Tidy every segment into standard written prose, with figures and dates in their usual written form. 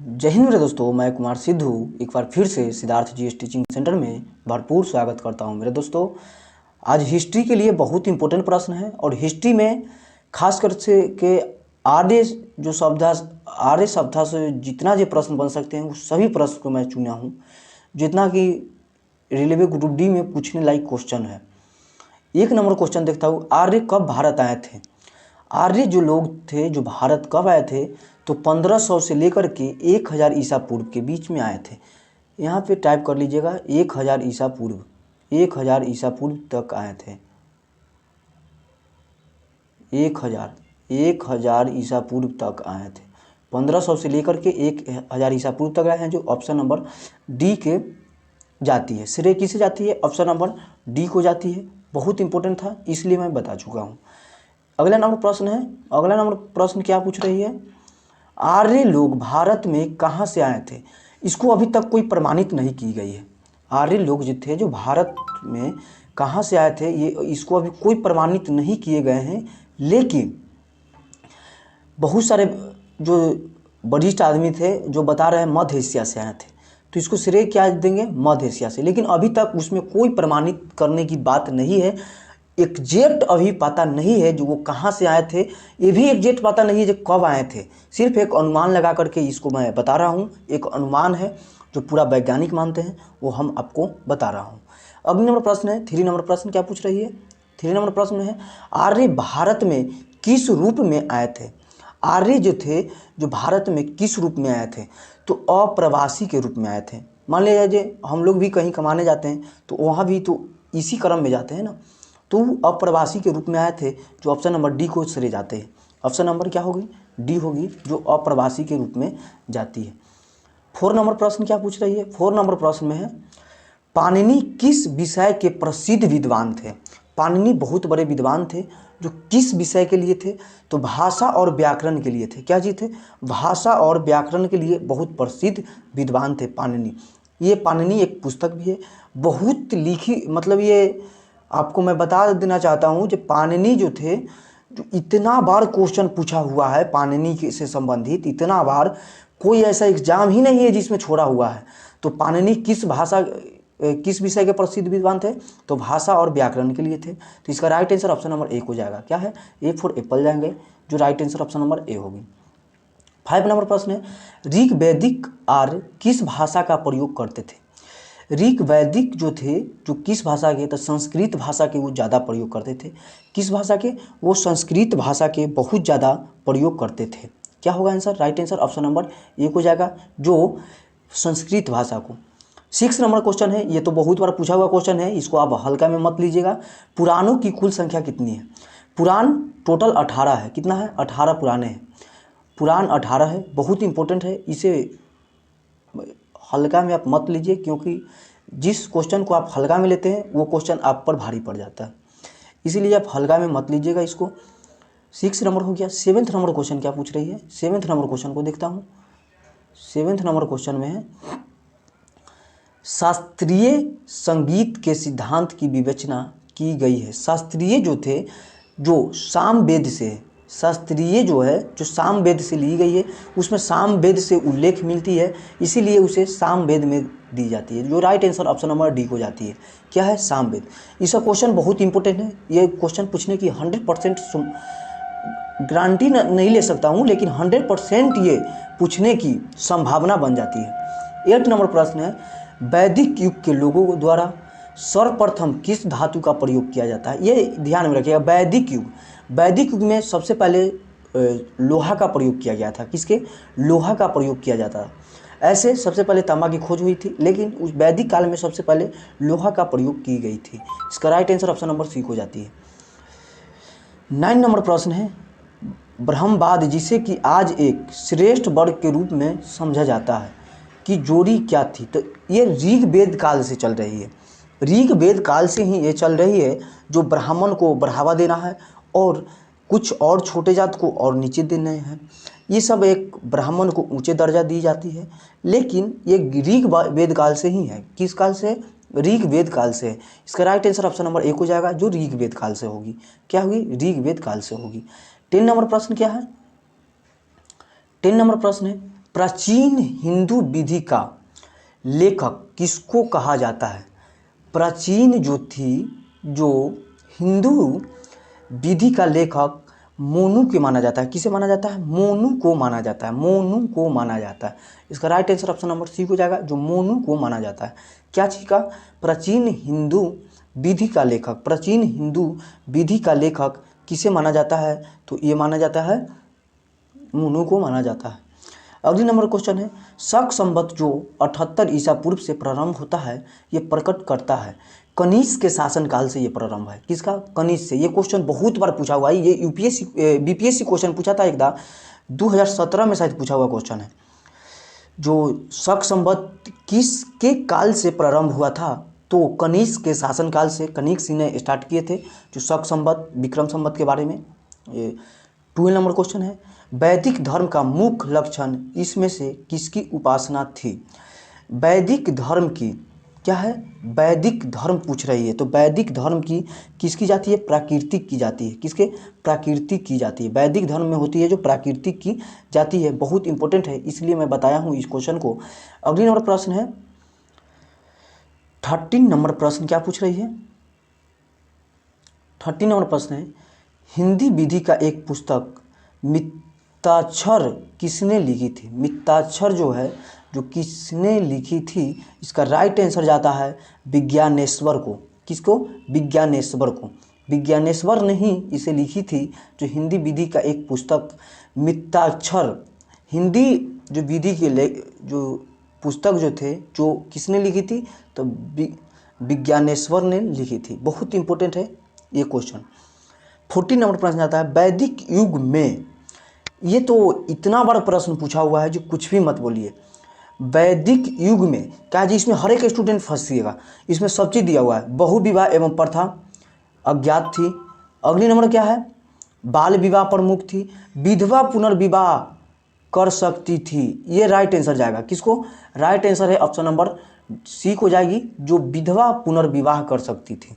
जय हिंद मेरे दोस्तों, मैं कुमार सिद्धू एक बार फिर से सिद्धार्थ जीएस टीचिंग सेंटर में भरपूर स्वागत करता हूं। मेरे दोस्तों, आज हिस्ट्री के लिए बहुत इंपॉर्टेंट प्रश्न है और हिस्ट्री में खास कर से के आर्य जो आर्य सभ्यता से जितना जो प्रश्न बन सकते हैं वो सभी प्रश्न को मैं चुना हूँ, जितना कि रेलवे ग्रुप डी में पूछने लायक क्वेश्चन है। एक नंबर क्वेश्चन देखता हूँ, आर्य कब भारत आए थे? आर्य जो लोग थे जो भारत कब आए थे तो 1500 से लेकर के 1000 ईसा पूर्व के बीच में आए थे। यहाँ पे टाइप कर लीजिएगा 1000 ईसा पूर्व, 1000 ईसा पूर्व तक आए थे। 1000 ईसा पूर्व तक आए थे। 1500 से लेकर के 1000 ईसा पूर्व तक आए हैं, जो ऑप्शन नंबर डी के जाती है। श्रेय किसे जाती है? ऑप्शन नंबर डी को जाती है। बहुत इंपॉर्टेंट था इसलिए मैं बता चुका हूँ। अगला नंबर प्रश्न क्या पूछ रही है? आर्य लोग भारत में कहाँ से आए थे? इसको अभी तक कोई प्रमाणित नहीं की गई है। आर्य लोग जो थे जो भारत में कहाँ से आए थे इसको अभी कोई प्रमाणित नहीं किए गए हैं, लेकिन बहुत सारे जो वरिष्ठ आदमी थे जो बता रहे हैं मध्य एशिया से आए थे, तो इसको श्रेय क्या देंगे? मध्य एशिया से। लेकिन अभी तक उसमें कोई प्रमाणित करने की बात नहीं है। एग्जैक्ट अभी पता नहीं है जो वो कहाँ से आए थे, ये भी एग्जैक्ट पता नहीं है जो कब आए थे। सिर्फ एक अनुमान लगा करके इसको मैं बता रहा हूँ। एक अनुमान है जो पूरा वैज्ञानिक मानते हैं, वो हम आपको बता रहा हूँ। अगले नंबर प्रश्न है 3 नंबर प्रश्न क्या पूछ रही है? 3 नंबर प्रश्न है, आर्य भारत में किस रूप में आए थे? आर्य जो थे जो भारत में किस रूप में आए थे? तो अप्रवासी के रूप में आए थे। मान लीजिए हम लोग भी कहीं कमाने जाते हैं तो वहाँ भी तो इसी क्रम में जाते हैं ना, तो अप्रवासी के रूप में आए थे, जो ऑप्शन नंबर डी को श्रेय जाते हैं। ऑप्शन नंबर क्या होगी? डी होगी, जो अप्रवासी के रूप में जाती है। 4 नंबर प्रश्न क्या पूछ रही है? 4 नंबर प्रश्न में है, पाणिनि किस विषय के प्रसिद्ध विद्वान थे? पाणिनि बहुत बड़े विद्वान थे, जो किस विषय के लिए थे? तो भाषा और व्याकरण के लिए थे। क्या जी थे? भाषा और व्याकरण के लिए बहुत प्रसिद्ध विद्वान थे पाणिनि। ये पाणिनि एक पुस्तक भी है, बहुत लिखी, मतलब ये आपको मैं बता देना चाहता हूँ जो पाणिनि जो थे, जो इतना बार क्वेश्चन पूछा हुआ है पाणिनि से संबंधित, इतना बार कोई ऐसा एग्जाम ही नहीं है जिसमें छोड़ा हुआ है। तो पाणिनि किस विषय के प्रसिद्ध विद्वान थे? तो भाषा और व्याकरण के लिए थे। तो इसका right answer option number A हो जाएगा। क्या है? ए फॉर एप्पल जाएंगे, जो right answer option number A होगी। 5 नंबर प्रश्न है, ऋग वैदिक आर्य किस भाषा का प्रयोग करते थे? ऋग वैदिक जो थे जो किस भाषा के? तो संस्कृत भाषा के वो ज़्यादा प्रयोग करते थे। किस भाषा के? वो संस्कृत भाषा के बहुत ज़्यादा प्रयोग करते थे। क्या होगा answer? Right answer option number A हो जाएगा, जो संस्कृत भाषा को। 6 नंबर क्वेश्चन है, ये तो बहुत बार पूछा हुआ क्वेश्चन है, इसको आप हल्का में मत लीजिएगा। पुराणों की कुल संख्या कितनी है? पुराण टोटल 18 है। कितना है? 18 पुराने हैं। पुराण 18 है, बहुत इंपॉर्टेंट है, इसे हल्का में आप मत लीजिए, क्योंकि जिस क्वेश्चन को आप हल्का में लेते हैं वो क्वेश्चन आप पर भारी पड़ जाता है, इसीलिए आप हल्का में मत लीजिएगा इसको। 6 नंबर हो गया। 7th नंबर क्वेश्चन क्या पूछ रही है? 7th नंबर क्वेश्चन को देखता हूँ। 7th नंबर क्वेश्चन में है, शास्त्रीय संगीत के सिद्धांत की विवेचना की गई है। शास्त्रीय जो थे जो सामवेद से, शास्त्रीय जो है जो सामवेद से ली गई है, उसमें सामवेद से उल्लेख मिलती है, इसीलिए उसे सामवेद में दी जाती है, जो right answer option number D को जाती है। क्या है? सामवेद। इसका क्वेश्चन बहुत इंपॉर्टेंट है, ये क्वेश्चन पूछने की 100% गारंटी नहीं ले सकता हूँ, लेकिन 100% ये पूछने की संभावना बन जाती है। 8 नंबर प्रश्न है, वैदिक युग के लोगों द्वारा सर्वप्रथम किस धातु का प्रयोग किया जाता है? ये ध्यान में रखिएगा। वैदिक युग में सबसे पहले लोहा का प्रयोग किया गया था। किसके? लोहा का प्रयोग किया जाता है। ऐसे सबसे पहले तांबा की खोज हुई थी, लेकिन उस वैदिक काल में सबसे पहले लोहा का प्रयोग की गई थी। इसका right answer option number C हो जाती है। 9 नंबर प्रश्न है, ब्रह्मवाद जिसे कि आज एक श्रेष्ठ वर्ग के रूप में समझा जाता है कि जोड़ी क्या थी? तो ये ऋग वेद काल से चल रही है। ऋग वेद काल से ही ये चल रही है, जो ब्राह्मण को बढ़ावा देना है और कुछ और छोटे जात को और नीचे देने हैं। ये सब एक ब्राह्मण को ऊंचे दर्जा दी जाती है, लेकिन ये ऋग वेद काल से ही है। किस काल से? ऋग वेद काल से है। इसका राइट आंसर ऑप्शन नंबर 1 हो जाएगा, जो ऋग वेद काल से होगी। क्या होगी? ऋग वेद काल से होगी। 10 नंबर प्रश्न क्या है? 10 नंबर प्रश्न है, प्राचीन हिंदू विधि का लेखक किसको कहा जाता है? प्राचीन जो हिंदू विधि का लेखक मोनू के माना जाता है। किसे माना जाता है? मोनू को माना जाता है। मोनू को माना जाता है। इसका right answer option number C हो जाएगा, जो मोनू को माना जाता है। क्या चीज़ का? प्राचीन हिंदू विधि का लेखक। प्राचीन हिंदू विधि का लेखक किसे माना जाता है? तो ये माना जाता है मोनू को माना जाता है। अगली नंबर क्वेश्चन है, शक संवत जो 78 ईसा पूर्व से प्रारंभ होता है, ये प्रकट करता है कनिष्क के शासनकाल से ये प्रारंभ है। किसका? कनिष्क से। ये क्वेश्चन बहुत बार पूछा हुआ है। ये यूपीएससी बीपीएससी क्वेश्चन पूछा था एकदा, 2017 में शायद पूछा हुआ क्वेश्चन है। जो शक संवत किसके काल से प्रारंभ हुआ था? तो कनिष्क के शासनकाल से कनिष्क सिंह ने स्टार्ट किए थे जो शक संवत विक्रम संवत के बारे में। ये 12 नंबर क्वेश्चन है, वैदिक धर्म का मुख्य लक्षण इसमें से किसकी उपासना थी? वैदिक धर्म की क्या है? वैदिक धर्म पूछ रही है, तो वैदिक धर्म की किसकी जाती है? प्राकृतिक की जाती है। किसके? प्राकृतिक की जाती है। वैदिक धर्म में होती है जो प्राकृतिक की जाती है। बहुत इंपॉर्टेंट है, इसलिए मैं बताया हूँ इस क्वेश्चन को। अगली नंबर प्रश्न है 13 नंबर प्रश्न क्या पूछ रही है? 13 नंबर प्रश्न है, हिंदी विधि का एक पुस्तक मित्ताक्षर किसने लिखी थी? मित्ताक्षर जो है जो किसने लिखी थी? इसका राइट आंसर जाता है विज्ञानेश्वर को। किसको? विज्ञानेश्वर को। विज्ञानेश्वर ने ही इसे लिखी थी, जो हिंदी विधि का एक पुस्तक मित्ताक्षर। हिंदी जो विधि के जो पुस्तक जो थे, जो किसने लिखी थी? तो विज्ञानेश्वर ने लिखी थी। बहुत इंपॉर्टेंट है ये क्वेश्चन। 14 नंबर प्रश्न आता है, वैदिक युग में, ये तो इतना बड़ा प्रश्न पूछा हुआ है जो कुछ भी मत बोलिए। वैदिक युग में क्या जी? इसमें हर एक स्टूडेंट फंसिएगा, इसमें सब चीज़ दिया हुआ है। बहुविवाह एवं प्रथा अज्ञात थी। अगली नंबर क्या है? बाल विवाह प्रमुख थी। विधवा पुनर्विवाह कर सकती थी। ये राइट आंसर जाएगा। किसको? राइट आंसर है ऑप्शन नंबर सी को जाएगी, जो विधवा पुनर्विवाह कर सकती थी।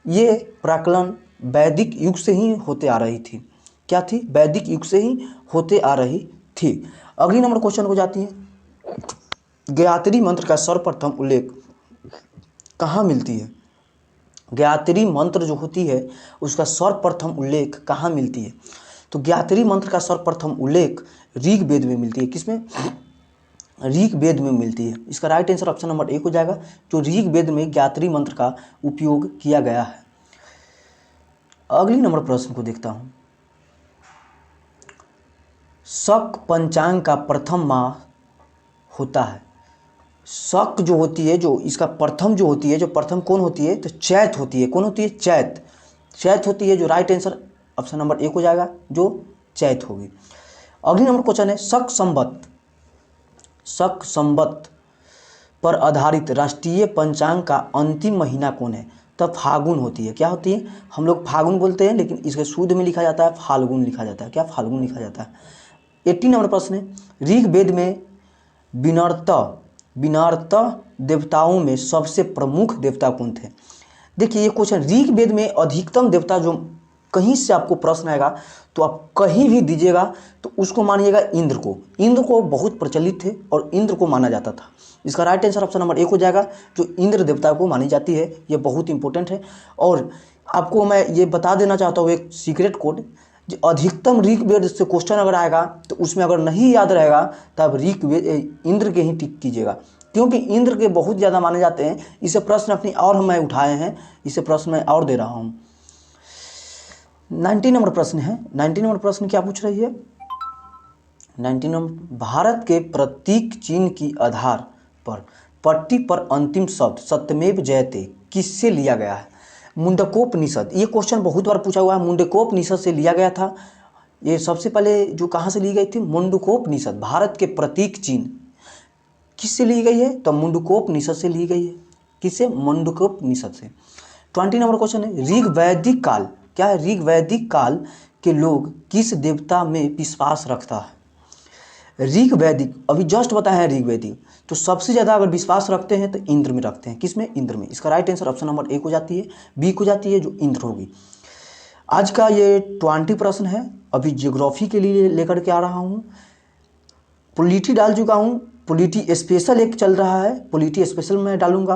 ये प्राकलन वैदिक युग से ही होते आ रही थी। क्या थी? वैदिक युग से ही होते आ रही थी। अगली नंबर क्वेश्चन को जाती है, गायत्री मंत्र का सर्वप्रथम उल्लेख कहाँ मिलती है? गायत्री मंत्र जो होती है उसका सर्वप्रथम उल्लेख कहाँ मिलती है? तो गायत्री मंत्र का सर्वप्रथम उल्लेख ऋग्वेद में मिलती है। किसमें? ऋग्वेद में मिलती है। इसका right answer option number A हो जाएगा, जो ऋग्वेद में गायत्री मंत्र का उपयोग किया गया है। अगली नंबर प्रश्न को देखता हूँ, शक पंचांग का प्रथम माह होता है। शक जो होती है, जो इसका प्रथम जो होती है, जो प्रथम कौन होती है? तो चैत होती है। कौन होती है? चैत। चैत होती है, जो right answer option number A हो जाएगा, जो चैत होगी। अगली नंबर क्वेश्चन है, शक संवत पर आधारित राष्ट्रीय पंचांग का अंतिम महीना कौन है? तब फाल्गुन होती है। क्या होती है? हम लोग फाल्गुन बोलते हैं, लेकिन इसके शुद्ध में लिखा जाता है फाल्गुन लिखा जाता है। क्या? फाल्गुन लिखा जाता है। 18 नंबर प्रश्न है, ऋग्वेद में विनर्त देवताओं में सबसे प्रमुख देवता कौन थे? देखिए ये क्वेश्चन, ऋग्वेद में अधिकतम देवता, जो कहीं से आपको प्रश्न आएगा तो आप कहीं भी दीजिएगा तो उसको मानिएगा इंद्र को। इंद्र को बहुत प्रचलित थे और इंद्र को माना जाता था। इसका राइट आंसर ऑप्शन नंबर 1 हो जाएगा, जो इंद्र देवता को मानी जाती है। ये बहुत इंपॉर्टेंट है। और आपको मैं ये बता देना चाहता हूँ एक सीक्रेट कोड, जो अधिकतम ऋग्वेद से क्वेश्चन अगर आएगा तो उसमें अगर नहीं याद रहेगा तब ऋग्वेद इंद्र के ही टिक कीजिएगा, क्योंकि इंद्र के बहुत ज़्यादा माने जाते हैं। इसे प्रश्न अपनी और मैं उठाए हैं, इसे प्रश्न मैं और दे रहा हूँ। 19 नंबर प्रश्न है। 19 नंबर प्रश्न क्या पूछ रही है? 19 नंबर, भारत के प्रतीक चिन्ह की आधार पर पट्टी पर अंतिम शब्द सत्यमेव जयते किससे लिया गया है? मुंडकोपनिषद। ये क्वेश्चन बहुत बार पूछा हुआ है। मुंडकोपनिषद से लिया गया था। ये सबसे पहले जो कहाँ से ली गई थी? मुंडकोपनिषद। भारत के प्रतीक चिन्ह किससे ली गई है? तो मुंडकोपनिषद से ली गई है। किससे? मुंडकोपनिषद से। 20 नंबर क्वेश्चन है, ऋग्वैदिक काल, क्या है? ऋग्वैदिक काल के लोग किस देवता में विश्वास रखता है? ऋग्वैदिक, अभी जस्ट बताया है ऋग्वैदिक, तो सबसे ज़्यादा अगर विश्वास रखते हैं तो इंद्र में रखते हैं। किस में? इंद्र में। इसका राइट आंसर ऑप्शन नंबर 1 हो जाती है, बी हो जाती है, जो इंद्र होगी। आज का ये 20 प्रश्न है। अभी ज्योग्राफी के लिए लेकर के आ रहा हूँ। पोलिटी डाल चुका हूँ, पोलिटी स्पेशल एक चल रहा है, पोलिटी स्पेशल मैं डालूंगा,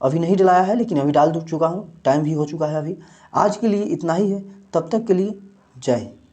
अभी नहीं डलाया है लेकिन अभी डाल चुका हूँ, टाइम भी हो चुका है अभी। आज के लिए इतना ही है, तब तक के लिए जय हिंद।